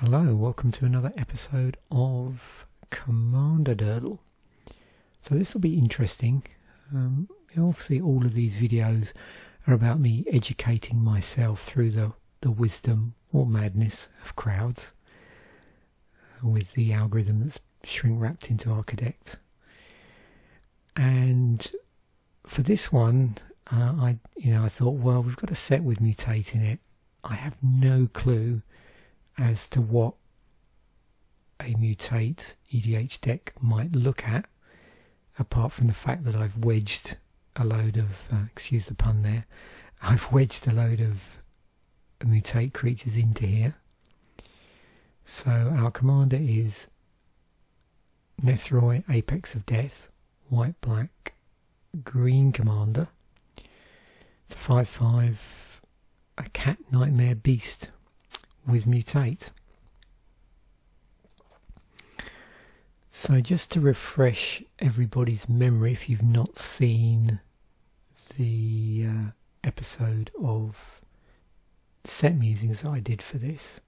Hello, welcome to another episode of Commander Durdle. So this will be interesting. Obviously all of these videos are about me educating myself through the wisdom or madness of crowds with the algorithm that's shrink wrapped into archidekt. And for this one, I thought, well, we've got a set with mutate in it. I have no clue as to what a mutate EDH deck might look at, apart from the fact that I've wedged a load of, excuse the pun there, I've wedged a load of mutate creatures into here. So our commander is Nethroi, Apex of Death, white-black, green commander. It's a 5/5, a cat nightmare beast with mutate. So just to refresh everybody's memory, if you've not seen the episode of set musings that I did for this,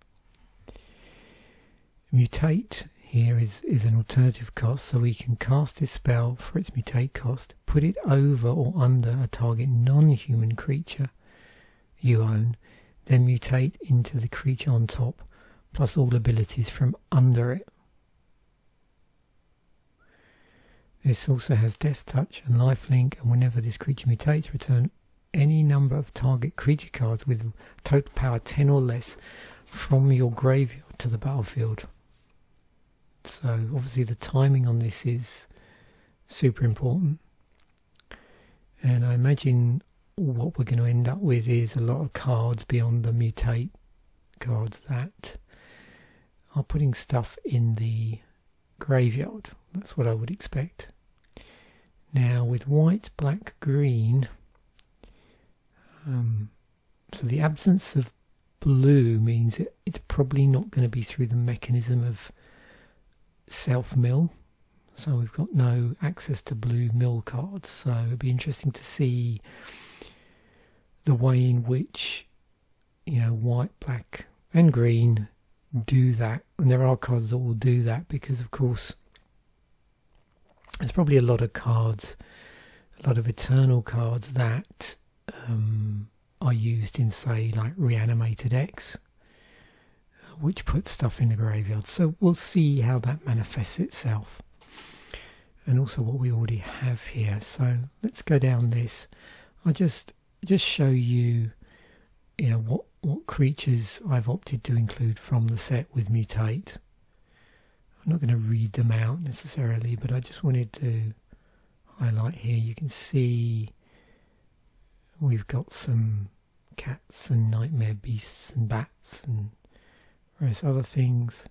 mutate here is an alternative cost, so we can cast this spell for its mutate cost, put it over or under a target non-human creature you own, then mutate into the creature on top, plus all abilities from under it. This also has Death Touch and Lifelink, and whenever this creature mutates, return any number of target creature cards with total power 10 or less from your graveyard to the battlefield. So obviously the timing on this is super important, and I imagine what we're going to end up with is a lot of cards beyond the mutate cards that are putting stuff in the graveyard. That's what I would expect. Now with white, black, green, so the absence of blue means it's probably not going to be through the mechanism of self-mill. So we've got no access to blue mill cards, so it'll be interesting to see the way in which, white, black and green do that. And there are cards that will do that because, of course, there's probably a lot of cards, a lot of eternal cards that are used in, say, like Reanimated X, which puts stuff in the graveyard. So we'll see how that manifests itself. And also what we already have here. So let's go down this. I'll just show you, what creatures I've opted to include from the set with mutate. I'm not going to read them out necessarily, but I just wanted to highlight here. You can see we've got some cats and nightmare beasts and bats and various other things.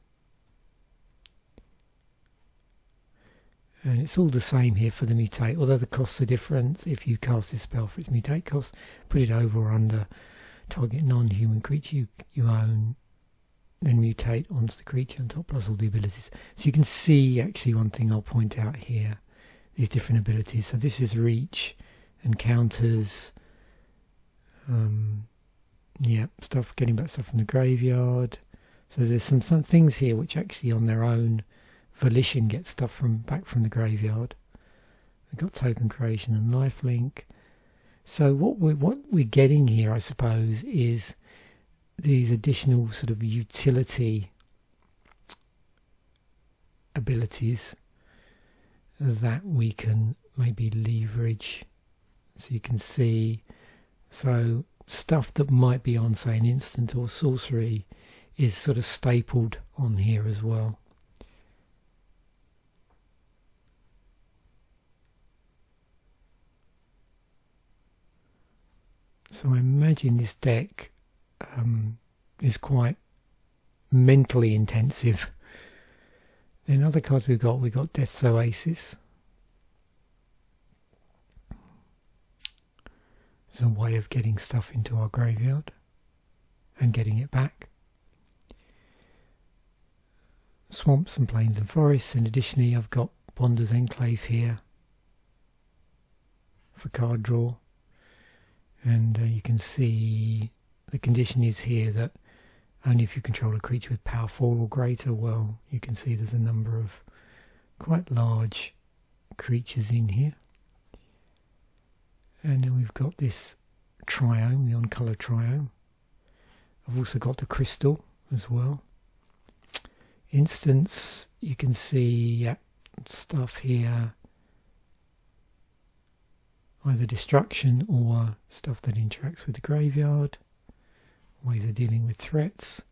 And it's all the same here for the mutate, although the costs are different. If you cast this spell for its mutate cost, put it over or under target non-human creature you own, then mutate onto the creature on top, plus all the abilities. So you can see, actually, one thing I'll point out here, these different abilities. So this is reach and counters, stuff, getting back stuff from the graveyard. So there's some things here which actually on their own volition get stuff back from the graveyard. We've got token creation and lifelink. So what we're getting here, I suppose, is these additional sort of utility abilities that we can maybe leverage. So you can see, so stuff that might be on, say, an instant or sorcery is sort of stapled on here as well. So I imagine this deck is quite mentally intensive. Then other cards we've got Death's Oasis. It's a way of getting stuff into our graveyard and getting it back. Swamps and plains and forests, and additionally I've got Bonders Enclave here for card draw. And you can see the condition is here that only if you control a creature with power 4 or greater. Well, you can see there's a number of quite large creatures in here. And then we've got this Triome, the on-colour Triome. I've also got the Crystal as well. Instants, you can see stuff here, either destruction or stuff that interacts with the graveyard, ways of dealing with threats.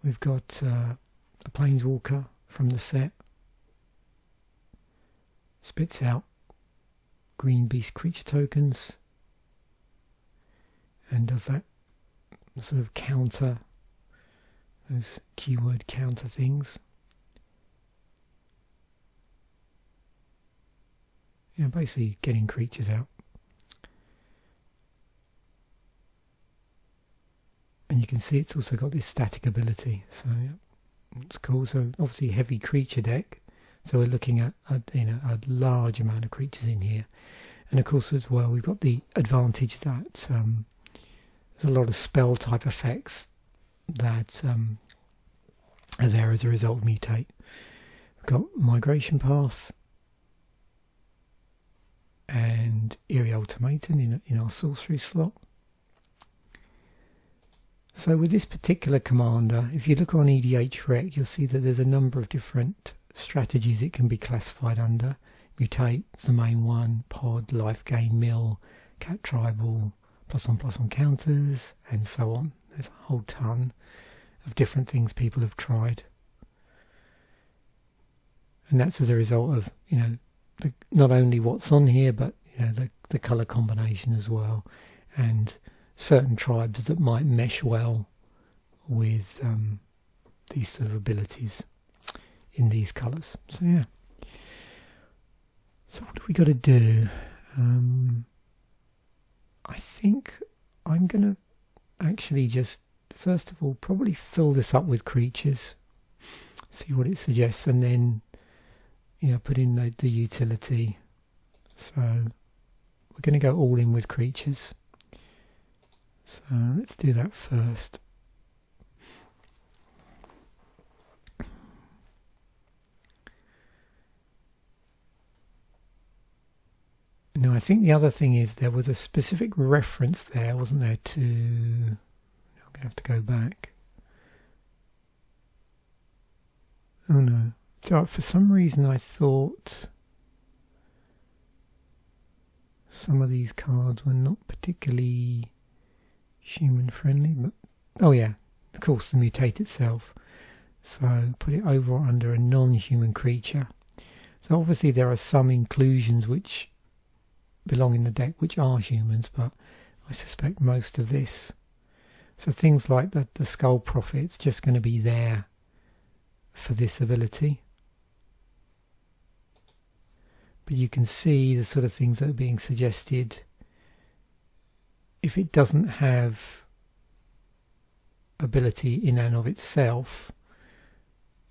We've got a Planeswalker from the set, spits out green beast creature tokens and does that sort of counter, those keyword counter things. Yeah, basically getting creatures out. And you can see it's also got this static ability, so yeah, it's cool. So obviously heavy creature deck, so we're looking at a large amount of creatures in here. And of course as well we've got the advantage that there's a lot of spell type effects that are there as a result of Mutate. We've got Migration Path and Eerie Ultimatum in our sorcery slot. So with this particular commander, if you look on edhrec, you'll see that there's a number of different strategies it can be classified under. Mutate is the main one, Pod, Life Gain, Mill, Cat Tribal, +1/+1 counters, and so on. There's a whole ton of different things people have tried. And that's as a result of, not only what's on here, but the colour combination as well, and certain tribes that might mesh well with these sort of abilities in these colours. So yeah. So what do we got to do? I think I'm going to actually just, first of all, probably fill this up with creatures, see what it suggests, and then put in the utility. So we're going to go all in with creatures. So let's do that first. Now I think the other thing is there was a specific reference there, wasn't there, to... I'm going to have to go back. Oh no. So for some reason I thought some of these cards were not particularly human friendly, but oh yeah, of course the Mutate itself. So put it over or under a non-human creature. So obviously there are some inclusions which belong in the deck which are humans, but I suspect most of this. So things like the Skull Prophet's just going to be there for this ability. But you can see the sort of things that are being suggested. If it doesn't have ability in and of itself,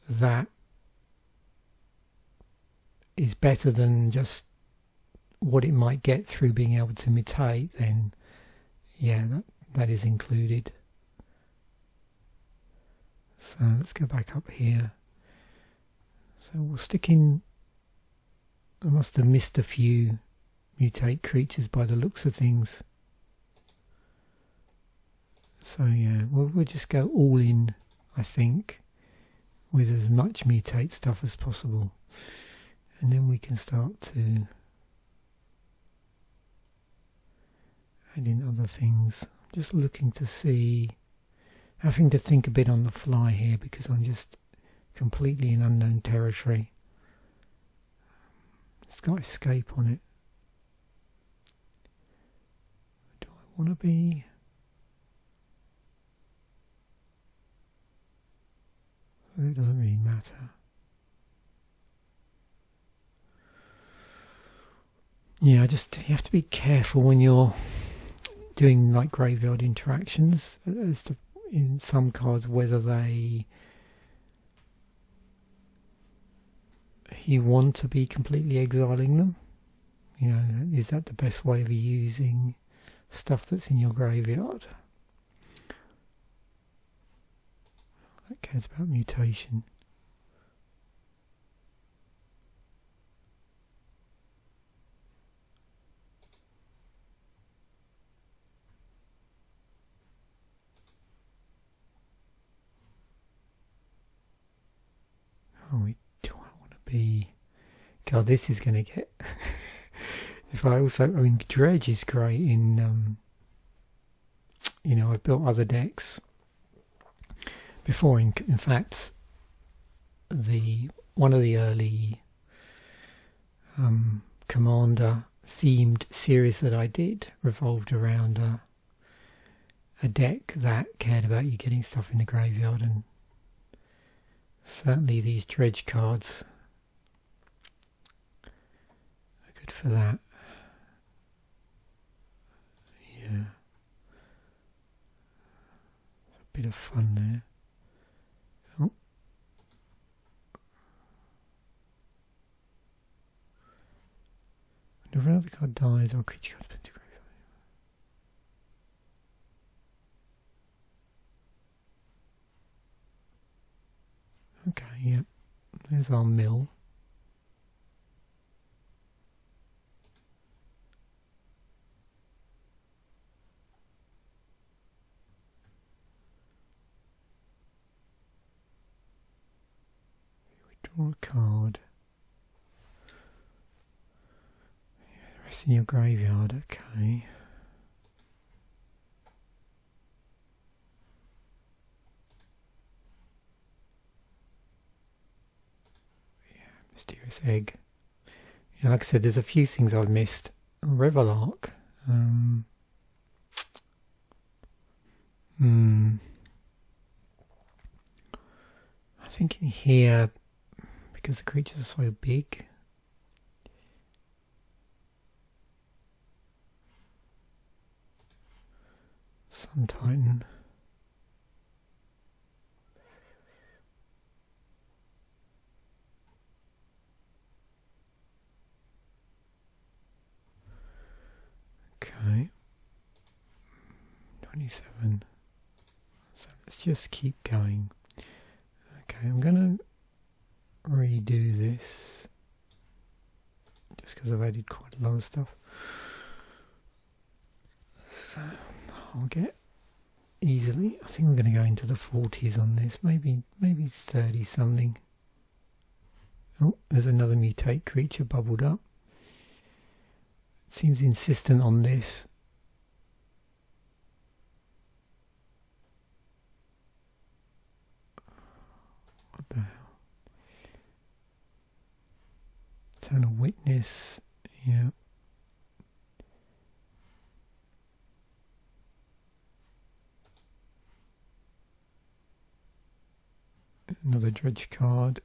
that is better than just what it might get through being able to mutate, then yeah, that is included. So let's go back up here. So we'll stick in, I must have missed a few mutate creatures by the looks of things. So yeah, we'll just go all in, I think, with as much mutate stuff as possible. And then we can start to add in other things. I'm just looking to see, having to think a bit on the fly here because I'm just completely in unknown territory. It's got escape on it. Do I want to be... It doesn't really matter. Yeah, you have to be careful when you're doing like graveyard interactions as to, in some cards, whether you want to be completely exiling them. Is that the best way of using stuff that's in your graveyard? That cares about mutation. Oh, we don't want to be... God, this is going to get... If I also... I mean, Dredge is great in... you know, I've built other decks before. In fact, one of the early Commander themed series that I did revolved around a deck that cared about you getting stuff in the graveyard, and certainly these Dredge cards are good for that. Yeah. Bit of fun there. Oh. Whenever another card dies, or creature cards put into graveyard. Okay, yeah. There's our mill. Draw a card. Rest in your graveyard, okay. Yeah, Mysterious Egg. Yeah, like I said, there's a few things I've missed. Revelark. I think in here, because the creatures are so big, Sun Titan. Okay. 27. So let's just keep going. Okay, I'm going to redo this just because I've added quite a lot of stuff. So I'll get easily, I think we're going to go into the 40s on this, maybe 30 something. Oh, there's another mutate creature bubbled up. It seems insistent on this. What the hell? Eternal Witness, yeah. Another Dredge card.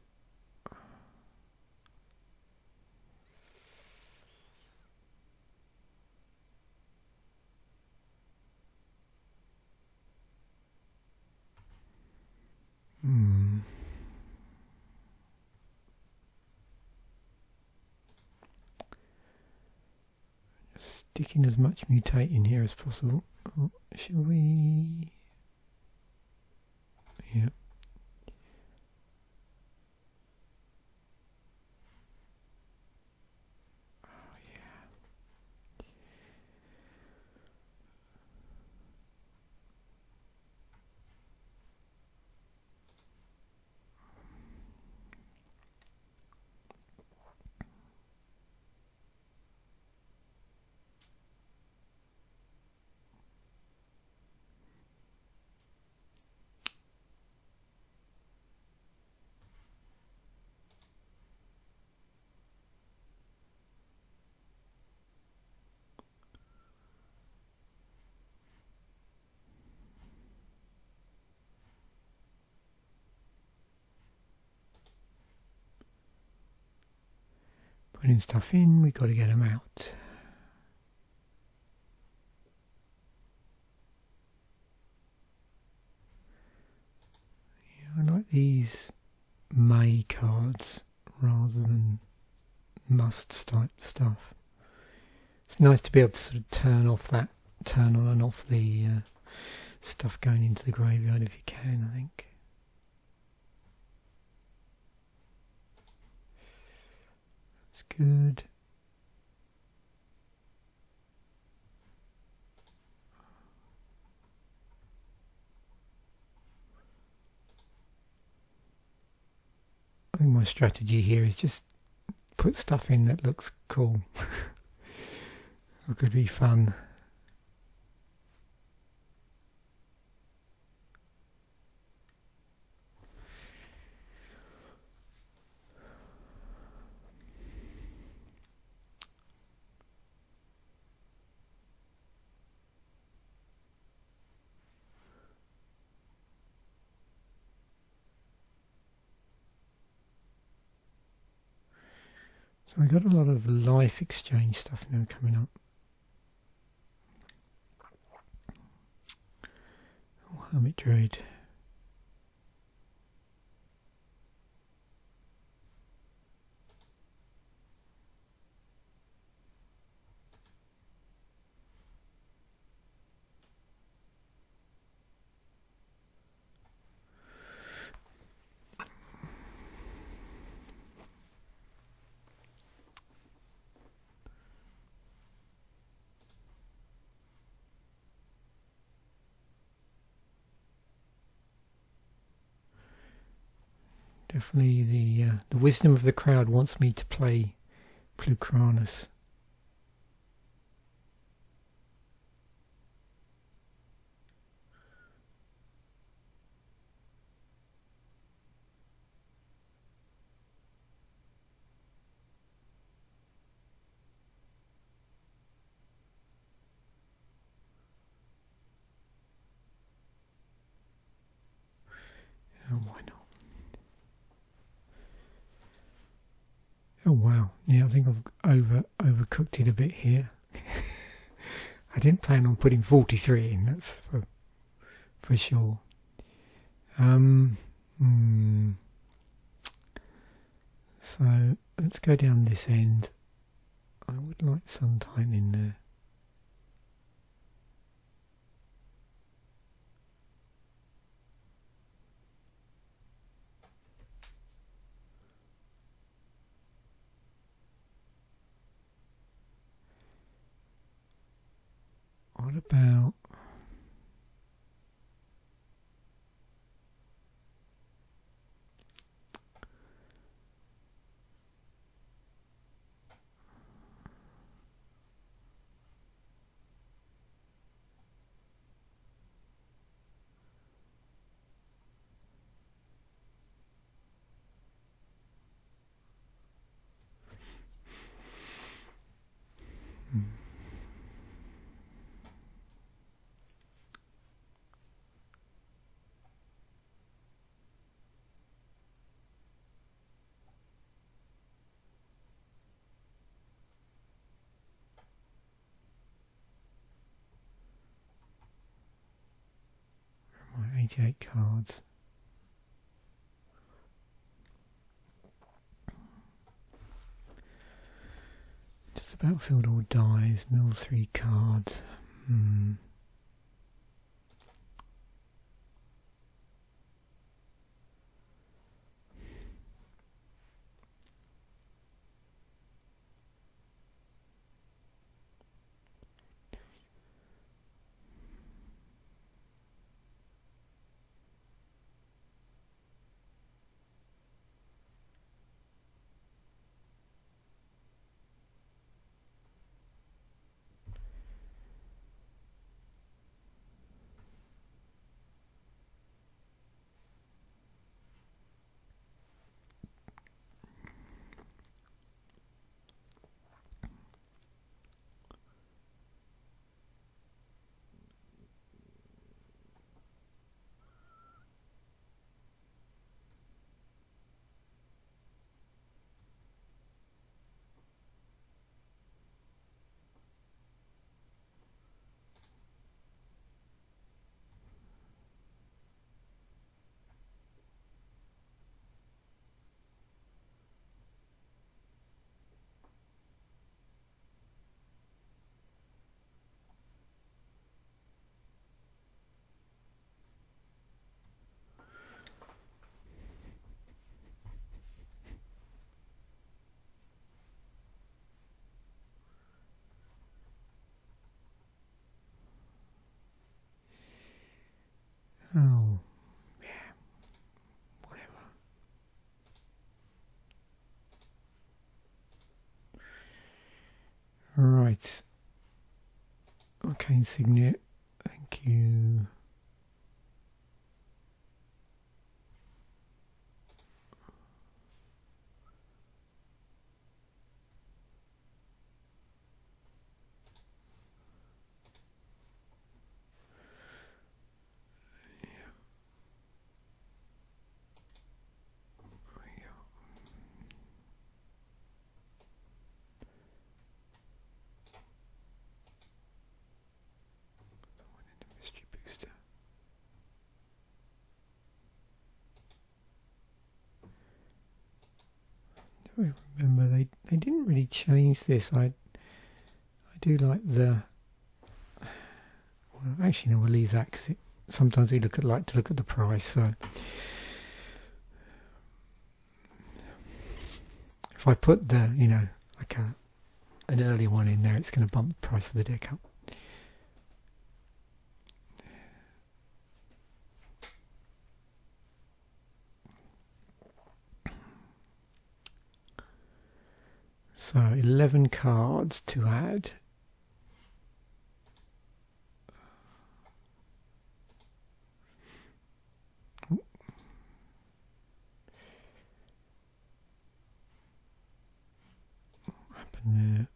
Just sticking as much mutate in here as possible. Oh, shall we? Yeah. Putting stuff in, we've got to get them out. Yeah, I like these may cards rather than must type stuff. It's nice to be able to sort of turn on and off the stuff going into the graveyard if you can, I think. good. I think my strategy here is just put stuff in that looks cool. It could be fun. So we've got a lot of life exchange stuff now coming up. Oh, Hermit Druid. Definitely the wisdom of the crowd wants me to play Plucranus. Oh, why not? Oh wow, yeah, I think I've overcooked it a bit here. I didn't plan on putting 43 in, that's for sure. So let's go down this end. I would like some time in there. What about my 88 cards? Just the battlefield all dies, mill 3 cards. Right. Arcane Signet. Thank you. I remember they didn't really change this. I do like the. Well, actually, no, we'll leave that because sometimes we like to look at the price. So if I put the like an earlier one in there, it's going to bump the price of the deck up. So 11 cards to add. What happened there?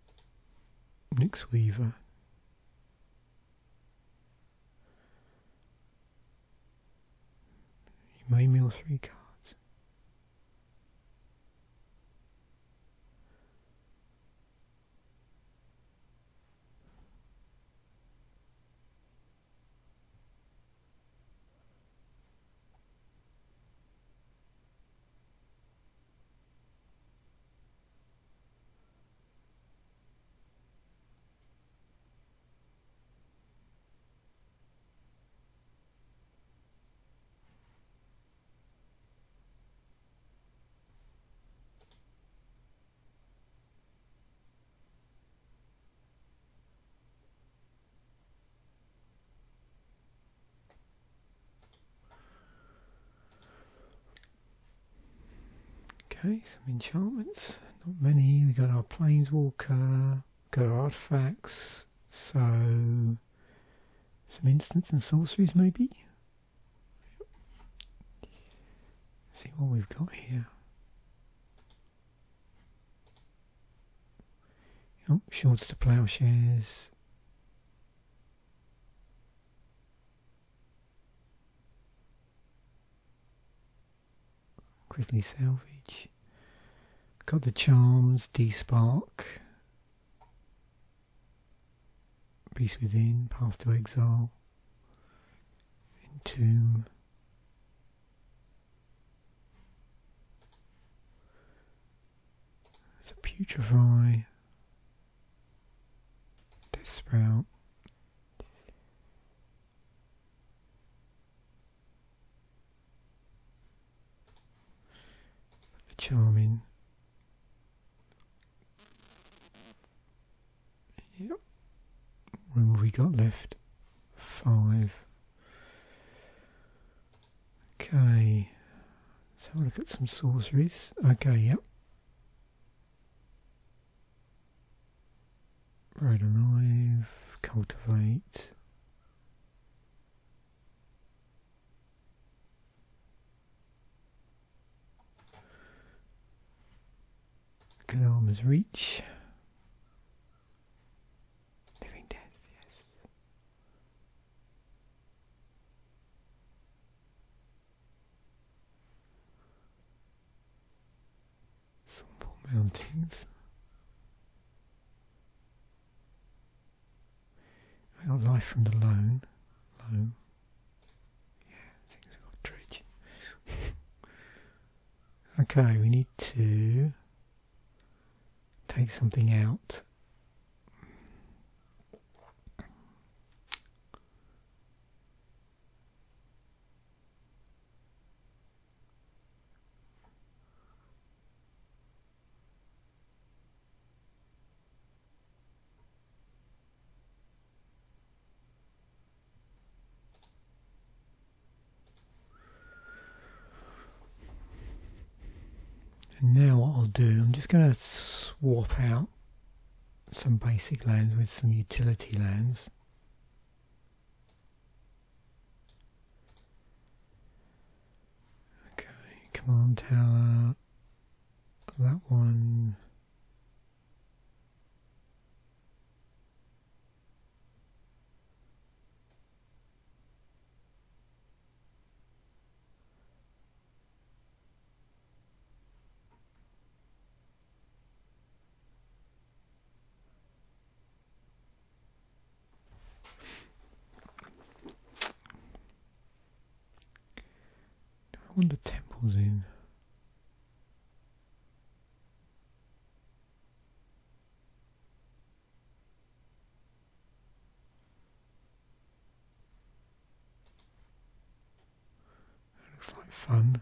Nyx Weaver. You may mill 3 cards. Okay, some enchantments, not many. We got our Planeswalker, got our artifacts, so some instants and sorceries maybe. See what we've got here. Oh, Swords to Plowshares. Grizzly Salvage. Got the Charms, Despark, Beast Within, Path to Exile, Entomb, there's a Putrefy, Deathsprout, the Charming. Yep. What have we got left? 5. Okay. Let's have a look at some sorceries. Okay, yep. Right Alive, Cultivate. Good Armor's Reach. Living Death, yes. Swamp Mountains. I got Life from the Loam. Yeah, things we've got Dredge. Okay, we need to take something out. And now what I'll do, I'm just going to swap out some basic lands with some utility lands. Okay, command tower, that one. I want the temples in. That looks like fun.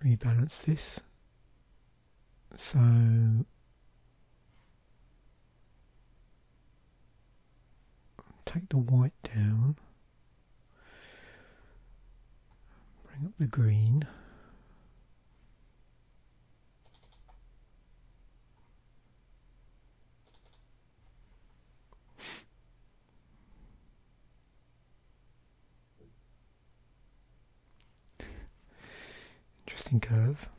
Rebalance this. So take the white down, bring up the green. Interesting curve.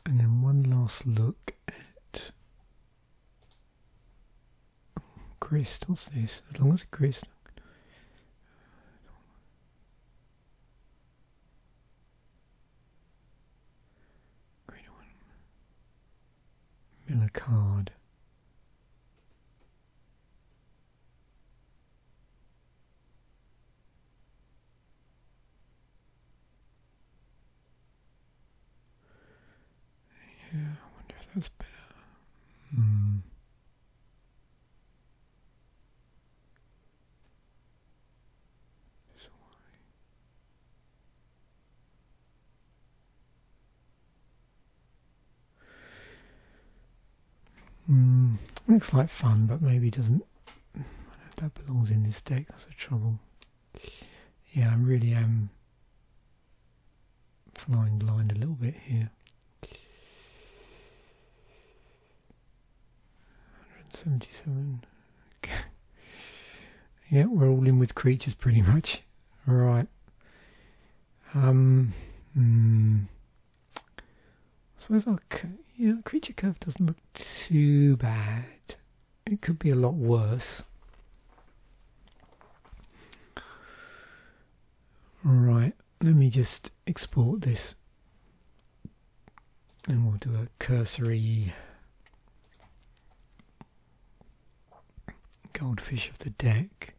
And then one last look at grist. What's this? As long as it's grist. Green one. Mill a card. Yeah, I wonder if that's better. Looks like fun, but maybe doesn't. I don't know if that belongs in this deck. That's the trouble. Yeah, I really am flying blind a little bit here. 177. Yeah, we're all in with creatures pretty much. Right. I suppose our creature curve doesn't look too bad. It could be a lot worse. Right, let me just export this and we'll do a cursory goldfish of the deck.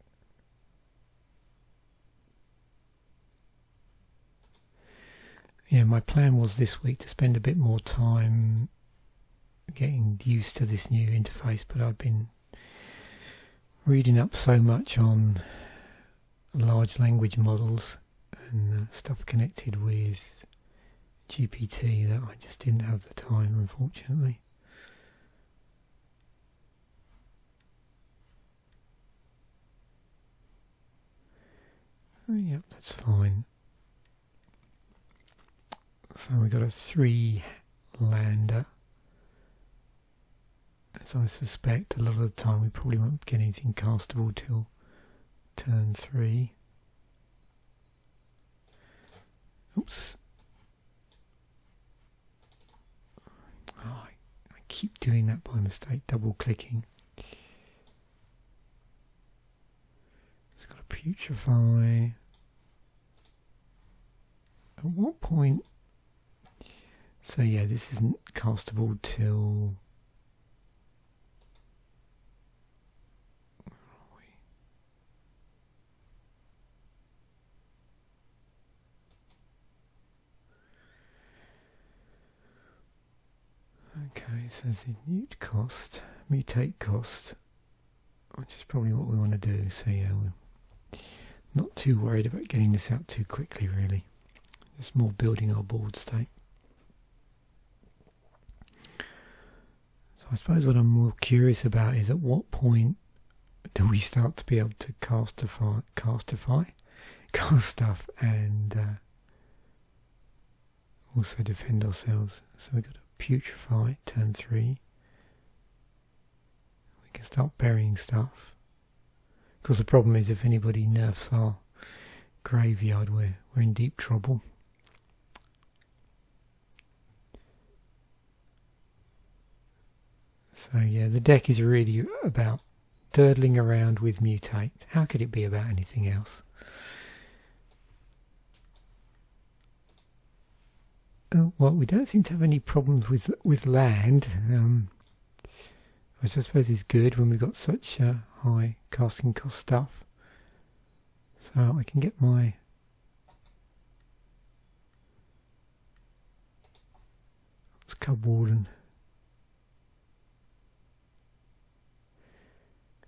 Yeah, my plan was this week to spend a bit more time getting used to this new interface, but I've been reading up so much on large language models and stuff connected with GPT that I just didn't have the time, unfortunately. Oh, yep, that's fine. So we got a 3-lander. As I suspect, a lot of the time we probably won't get anything castable till turn 3. Oops. Oh, I keep doing that by mistake, double clicking. putrefy. At what point? So yeah, this isn't castable till... Where are we? Okay, so the mutate cost, which is probably what we want to do. So yeah, we're not too worried about getting this out too quickly, really. It's more building our board state. So I suppose what I'm more curious about is at what point do we start to be able to cast stuff and also defend ourselves. So we've got a putrefy, turn 3. We can start burying stuff. Of course the problem is if anybody nerfs our graveyard, we're in deep trouble. So yeah, the deck is really about durdling around with mutate. How could it be about anything else? Well, we don't seem to have any problems with land, which I suppose is good when we've got such high casting cost stuff. So I can get my Cubwarden,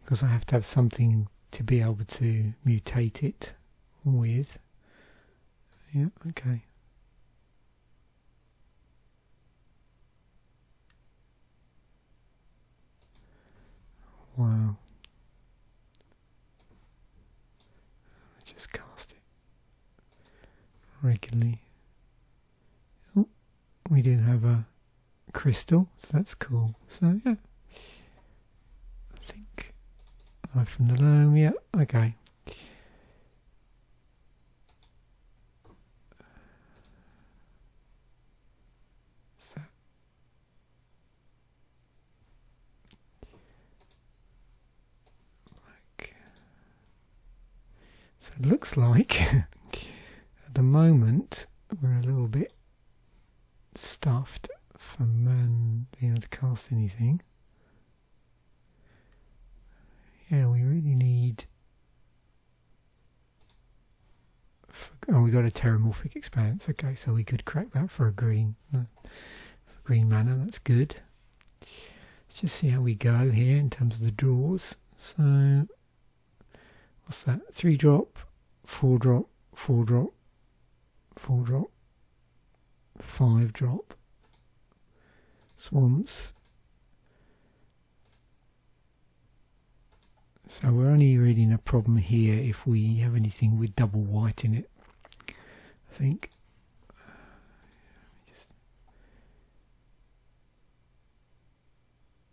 because I have to have something to be able to mutate it with. Yeah, okay. Wow. Let's just cast it regularly. Oh, we do have a crystal, so that's cool. So yeah, I think life from the loam. Yeah, okay. So it looks like at the moment we're a little bit stuffed for being able to cast anything. Yeah, we really need... Oh, we got a Terramorphic Expanse. Okay, so we could crack that for a green mana. That's good. Let's just see how we go here in terms of the draws. So... what's that? 3-drop, 4-drop, 4-drop, 4-drop, 5-drop, swamps. So we're only really in a problem here if we have anything with double white in it, I think.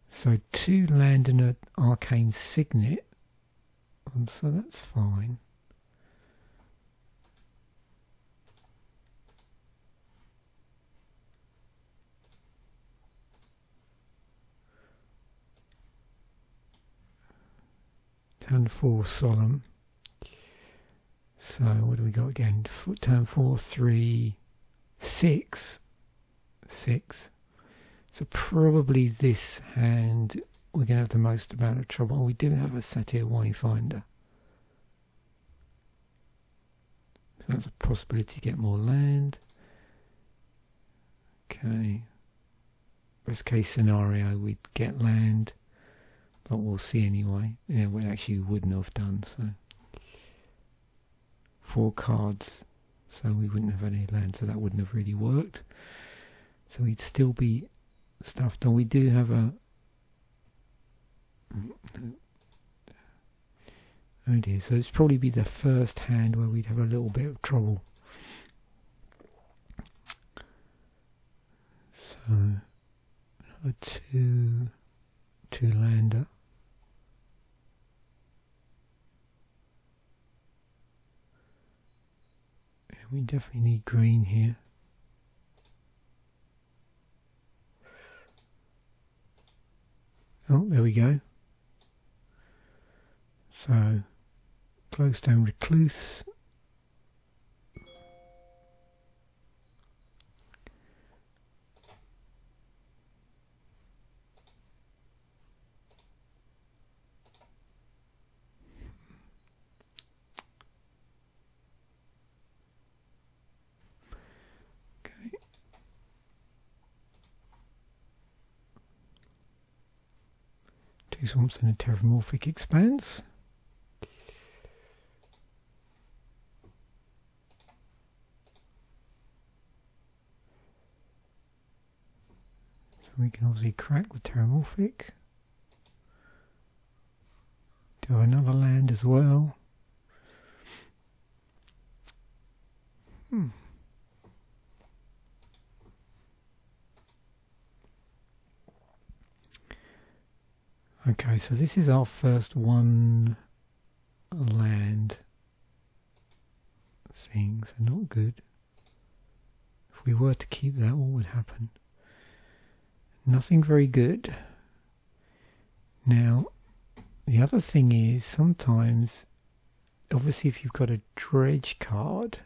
So 2 land and an Arcane Signet. So that's fine. Turn 4 solemn. So what do we got again? Turn 4, 3, 6. 6. So probably this hand we're going to have the most amount of trouble. We do have a Satyr Wayfinder. So that's a possibility to get more land. Okay. Best case scenario, we'd get land. But we'll see anyway. Yeah, we actually wouldn't have done, so. 4 cards. So we wouldn't have any land, so that wouldn't have really worked. So we'd still be stuffed on. We do have a... Oh dear, so it's probably be the first hand where we'd have a little bit of trouble. So, a 2-lander. Yeah, we definitely need green here. Oh, there we go. So, Glowstone Recluse. Two swamps and a terramorphic expanse. So we can obviously crack the terramorphic. Do another land as well. Okay, so this is our first one land thing, so not good. If we were to keep that, what would happen? Nothing very good. Now, the other thing is sometimes, obviously if you've got a dredge card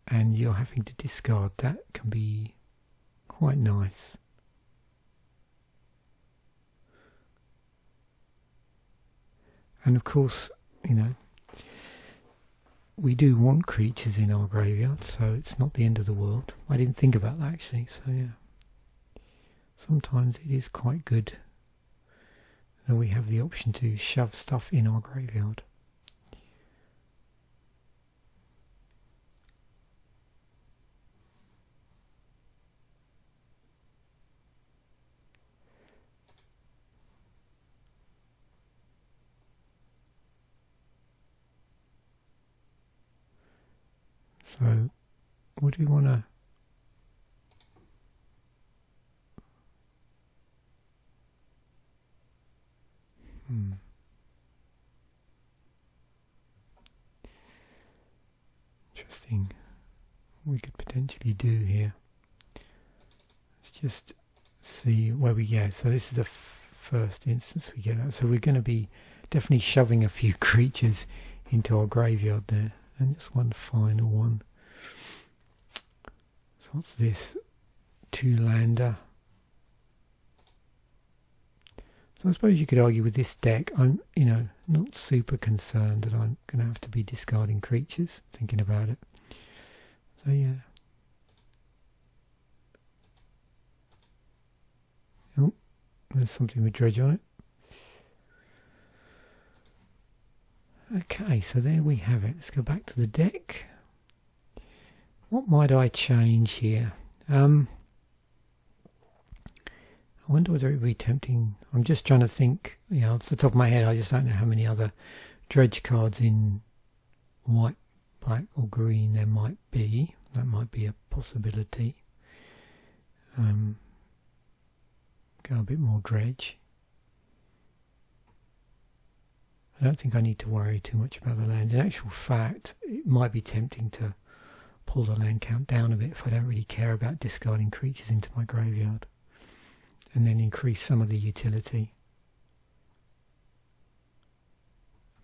and you're having to discard, that can be quite nice. And of course, you know, we do want creatures in our graveyard, so it's not the end of the world. I didn't think about that actually, so yeah. Sometimes it is quite good that we have the option to shove stuff in our graveyard. So, what do we want to... Interesting. What we could potentially do here. Let's just see where we go. So this is the first instance we get at. So we're going to be definitely shoving a few creatures into our graveyard there. And just one final one. So what's this? Two-lander. So I suppose you could argue with this deck, I'm, you know, not super concerned that I'm going to have to be discarding creatures, thinking about it. So yeah. Oh, there's something with dredge on it. Okay, so there we have it. Let's go back to the deck. What might I change here? I wonder whether it would be tempting. I'm just trying to think, you know, off the top of my head, I just don't know how many other dredge cards in white, black or green there might be. That might be a possibility. Go a bit more dredge. I don't think I need to worry too much about the land. In actual fact, it might be tempting to pull the land count down a bit if I don't really care about discarding creatures into my graveyard, and then increase some of the utility.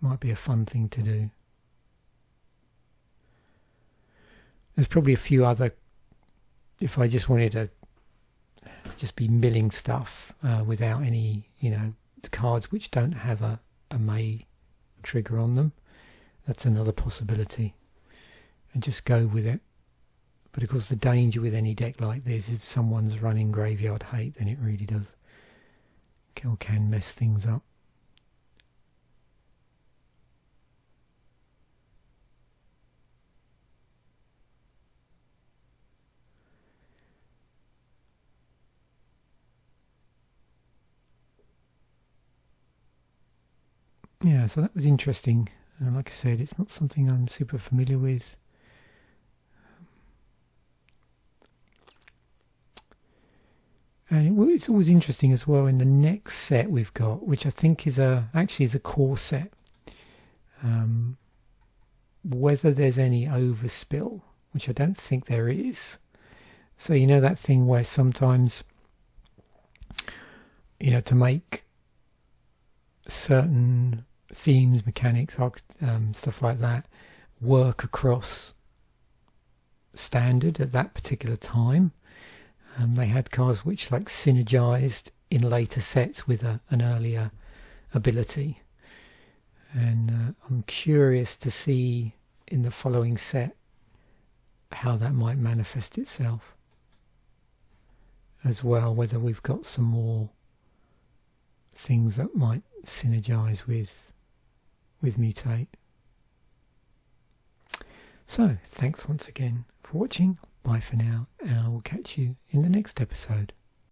Might be a fun thing to do. There's probably a few other, if I just wanted to just be milling stuff without any, you know, cards which don't have a May trigger on them, that's another possibility, and just go with it. But of course the danger with any deck like this, if someone's running graveyard hate, then it really does or can mess things up. Yeah, so that was interesting. Like I said, it's not something I'm super familiar with. And it's always interesting as well in the next set we've got, which I think is actually is a core set. Whether there's any overspill, which I don't think there is. So you know that thing where sometimes, you know, to make certain themes, mechanics, stuff like that work across standard at that particular time. They had cards which like synergized in later sets with an earlier ability, and I'm curious to see in the following set how that might manifest itself as well, whether we've got some more things that might synergize with Mutate. So thanks once again for watching. Bye for now, and I will catch you in the next episode.